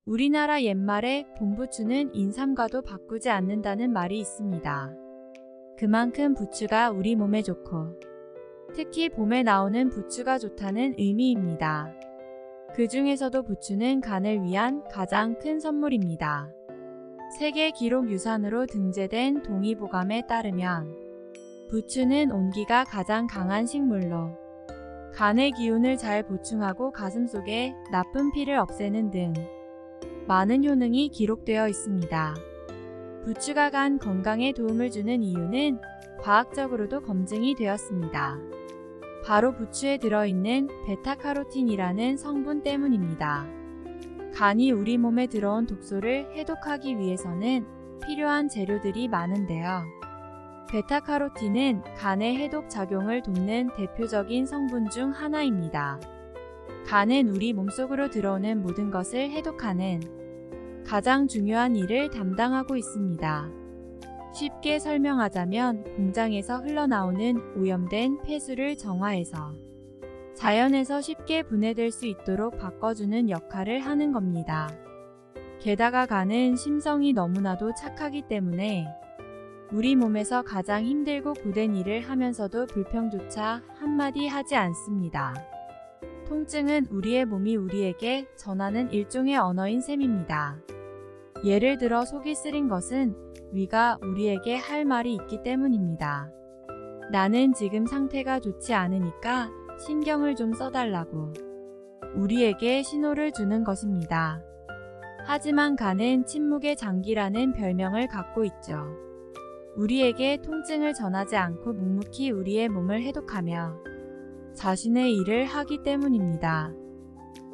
우리나라 옛말에 봄부추는 인삼과도 바꾸지 않는다는 말이 있습니다. 그만큼 부추가 우리 몸에 좋고 특히 봄에 나오는 부추가 좋다는 의미입니다. 그 중에서도 부추는 간을 위한 가장 큰 선물입니다. 세계 기록 유산으로 등재된 동의보감에 따르면 부추는 온기가 가장 강한 식물로 간의 기운을 잘 보충하고 가슴속에 나쁜 피를 없애는 등 많은 효능이 기록되어 있습니다. 부추가 간 건강에 도움을 주는 이유는 과학적으로도 검증이 되었습니다. 바로 부추에 들어있는 베타카로틴이라는 성분 때문입니다. 간이 우리 몸에 들어온 독소를 해독하기 위해서는 필요한 재료들이 많은데요. 베타카로틴은 간의 해독 작용을 돕는 대표적인 성분 중 하나입니다. 간은 우리 몸속으로 들어오는 모든 것을 해독하는 가장 중요한 일을 담당하고 있습니다. 쉽게 설명하자면 공장에서 흘러나오는 오염된 폐수를 정화해서 자연에서 쉽게 분해될 수 있도록 바꿔주는 역할을 하는 겁니다. 게다가 간은 심성이 너무나도 착하기 때문에 우리 몸에서 가장 힘들고 고된 일을 하면서도 불평조차 한마디 하지 않습니다. 통증은 우리의 몸이 우리에게 전하는 일종의 언어인 셈입니다. 예를 들어 속이 쓰린 것은 위가 우리에게 할 말이 있기 때문입니다. 나는 지금 상태가 좋지 않으니까 신경을 좀 써달라고 우리에게 신호를 주는 것입니다. 하지만 간은 침묵의 장기라는 별명을 갖고 있죠. 우리에게 통증을 전하지 않고 묵묵히 우리의 몸을 해독하며 자신의 일을 하기 때문입니다.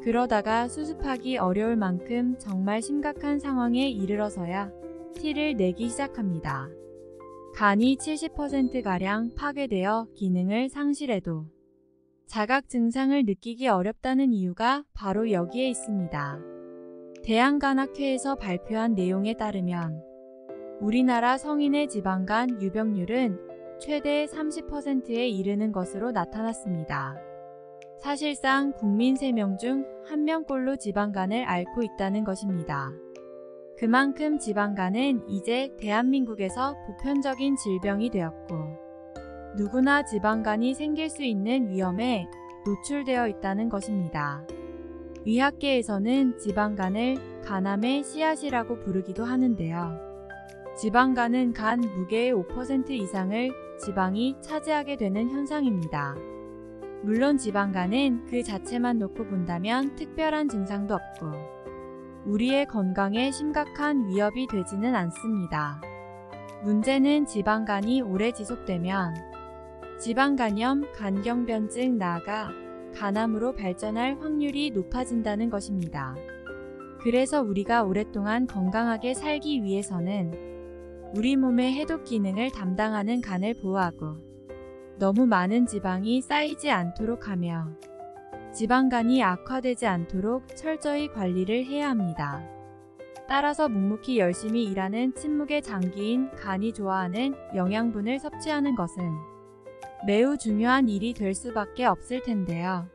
그러다가 수습하기 어려울 만큼 정말 심각한 상황에 이르러서야 티를 내기 시작합니다. 간이 70%가량 파괴되어 기능을 상실해도 자각 증상을 느끼기 어렵다는 이유가 바로 여기에 있습니다. 대한간학회에서 발표한 내용에 따르면 우리나라 성인의 지방간 유병률은 최대 30%에 이르는 것으로 나타났습니다. 사실상 국민 3명 중 1명꼴로 지방간을 앓고 있다는 것입니다. 그만큼 지방간은 이제 대한민국에서 보편적인 질병이 되었고 누구나 지방간이 생길 수 있는 위험에 노출되어 있다는 것입니다. 의학계에서는 지방간을 간암의 씨앗이라고 부르기도 하는데요. 지방간은 간 무게의 5% 이상을 지방이 차지하게 되는 현상입니다. 물론 지방간은 그 자체만 놓고 본다면 특별한 증상도 없고 우리의 건강에 심각한 위협이 되지는 않습니다. 문제는 지방간이 오래 지속되면 지방간염, 간경변증, 나아가 간암으로 발전할 확률이 높아진다는 것입니다. 그래서 우리가 오랫동안 건강하게 살기 위해서는 우리 몸의 해독 기능을 담당하는 간을 보호하고 너무 많은 지방이 쌓이지 않도록 하며 지방간이 악화되지 않도록 철저히 관리를 해야 합니다. 따라서 묵묵히 열심히 일하는 침묵의 장기인 간이 좋아하는 영양분을 섭취하는 것은 매우 중요한 일이 될 수밖에 없을 텐데요.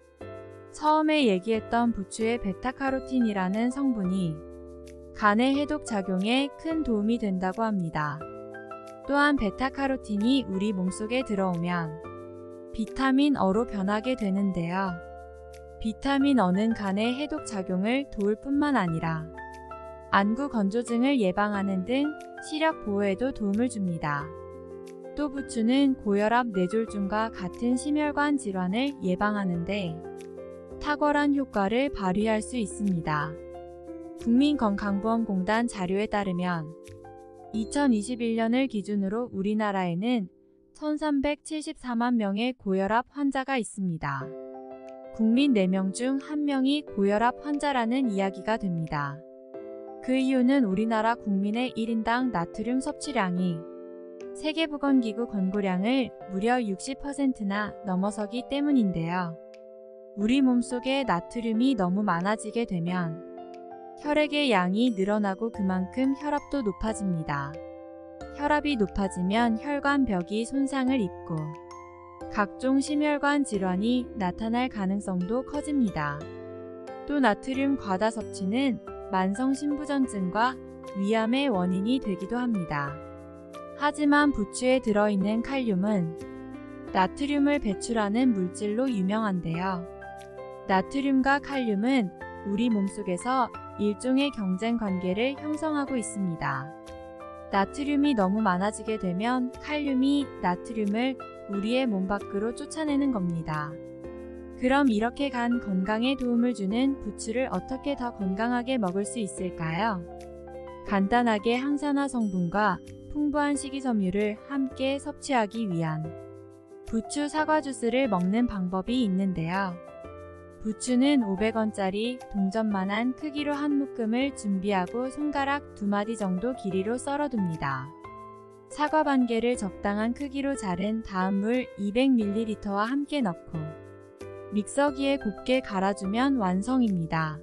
처음에 얘기했던 부추의 베타카로틴이라는 성분이 간의 해독 작용에 큰 도움이 된다고 합니다. 또한 베타카로틴이 우리 몸속에 들어오면 비타민 어로 변하게 되는데요. 비타민 어는 간의 해독 작용을 도울 뿐만 아니라 안구 건조증을 예방하는 등 시력 보호에도 도움을 줍니다. 또 부추는 고혈압, 뇌졸중과 같은 심혈관 질환을 예방하는 데 탁월한 효과를 발휘할 수 있습니다. 국민건강보험공단 자료에 따르면 2021년을 기준으로 우리나라에는 1374만 명의 고혈압 환자가 있습니다. 국민 4명 중 1명이 고혈압 환자라는 이야기가 됩니다. 그 이유는 우리나라 국민의 1인당 나트륨 섭취량이 세계보건기구 권고량을 무려 60%나 넘어서기 때문인데요. 우리 몸속에 나트륨이 너무 많아지게 되면 혈액의 양이 늘어나고 그만큼 혈압도 높아집니다. 혈압이 높아지면 혈관벽이 손상을 입고 각종 심혈관 질환이 나타날 가능성도 커집니다. 또 나트륨 과다 섭취는 만성 신부전증과 위암의 원인이 되기도 합니다. 하지만 부추에 들어있는 칼륨은 나트륨을 배출하는 물질로 유명한데요. 나트륨과 칼륨은 우리 몸속에서 일종의 경쟁 관계를 형성하고 있습니다. 나트륨이 너무 많아지게 되면 칼륨이 나트륨을 우리의 몸 밖으로 쫓아내는 겁니다. 그럼 이렇게 간 건강에 도움을 주는 부추를 어떻게 더 건강하게 먹을 수 있을까요? 간단하게 항산화 성분과 풍부한 식이섬유를 함께 섭취하기 위한 부추 사과 주스를 먹는 방법이 있는데요. 부추는 500원짜리 동전만한 크기로 한 묶음을 준비하고 손가락 2마디 정도 길이로 썰어둡니다. 사과 반 개를 적당한 크기로 자른 다음 물 200ml와 함께 넣고 믹서기에 곱게 갈아주면 완성입니다.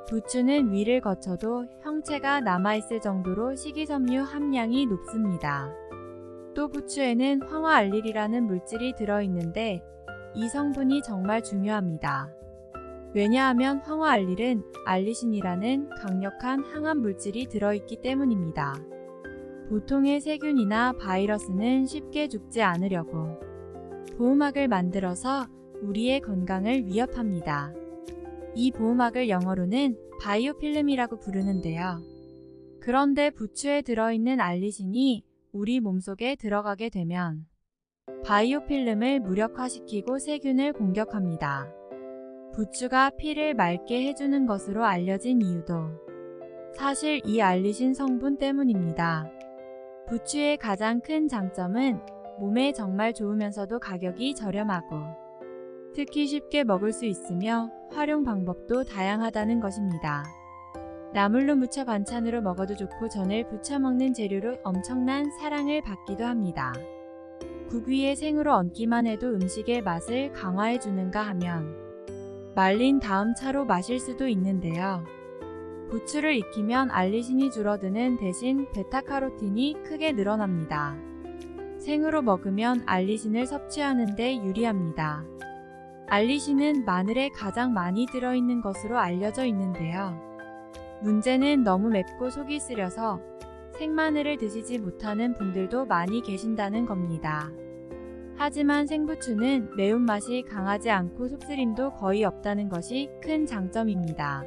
부추는 위를 거쳐도 형체가 남아있을 정도로 식이섬유 함량이 높습니다. 또 부추에는 황화알릴이라는 물질이 들어있는데 이 성분이 정말 중요합니다. 왜냐하면 황화알릴은 알리신이라는 강력한 항암 물질이 들어있기 때문입니다. 보통의 세균이나 바이러스는 쉽게 죽지 않으려고 보호막을 만들어서 우리의 건강을 위협합니다. 이 보호막을 영어로는 바이오필름이라고 부르는데요. 그런데 부추에 들어있는 알리신이 우리 몸속에 들어가게 되면 바이오필름을 무력화시키고 세균을 공격합니다. 부추가 피를 맑게 해주는 것으로 알려진 이유도 사실 이 알리신 성분 때문입니다. 부추의 가장 큰 장점은 몸에 정말 좋으면서도 가격이 저렴하고 특히 쉽게 먹을 수 있으며 활용 방법도 다양하다는 것입니다. 나물로 무쳐 반찬으로 먹어도 좋고 전을 부쳐 먹는 재료로 엄청난 사랑을 받기도 합니다. 국 위에 생으로 얹기만 해도 음식의 맛을 강화해주는가 하면 말린 다음 차로 마실 수도 있는데요. 부추를 익히면 알리신이 줄어드는 대신 베타카로틴이 크게 늘어납니다. 생으로 먹으면 알리신을 섭취하는 데 유리합니다. 알리신은 마늘에 가장 많이 들어있는 것으로 알려져 있는데요. 문제는 너무 맵고 속이 쓰려서 생마늘을 드시지 못하는 분들도 많이 계신다는 겁니다. 하지만 생부추는 매운맛이 강하지 않고 속쓰림도 거의 없다는 것이 큰 장점입니다.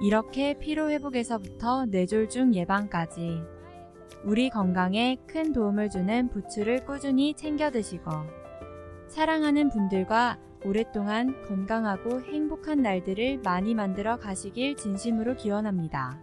이렇게 피로회복에서부터 뇌졸중 예방까지 우리 건강에 큰 도움을 주는 부추를 꾸준히 챙겨 드시고 사랑하는 분들과 오랫동안 건강하고 행복한 날들을 많이 만들어 가시길 진심으로 기원합니다.